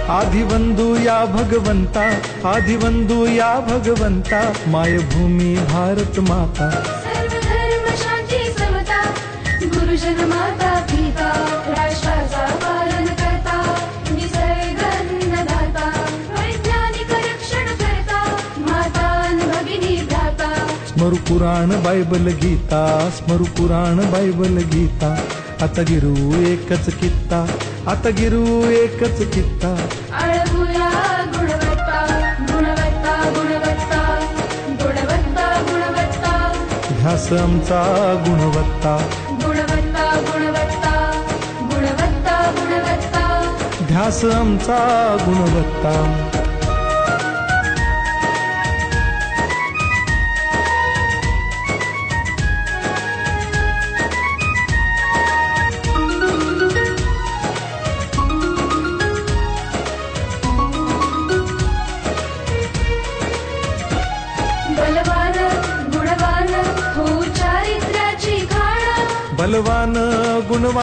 आदिवंदू या भगवंता, आदिवंदू या भगवंता, मायभूमी भारत माता। सर्व धर्म शांती समता, गुरुजन माता पिता, राष्ट्राचा पालन करता, निसर्ग अन्नदाता, वैज्ञानिक रक्षण करता, माता अन भगिनी भ्राता। स्मरू पुराण बायबल गीता, स्मरू पुराण बायबल गीता, आता गिरू एकच कित्ता, आता गिरू एकच कित्ता। आळवूया गुणवत्ता, गुणवत्ता, गुणवत्ता, गुणवत्ता, गुणवत्ता, ध्यास आमचा गुणवत्ता, गुणवत्ता, गुणवत्ता, गुणवत्ता, गुणवत्ता। ध्यास आमचा गुणवत्ता। बलवान गुणवान हो चारित्र्याची खाण, बलवान गुणवान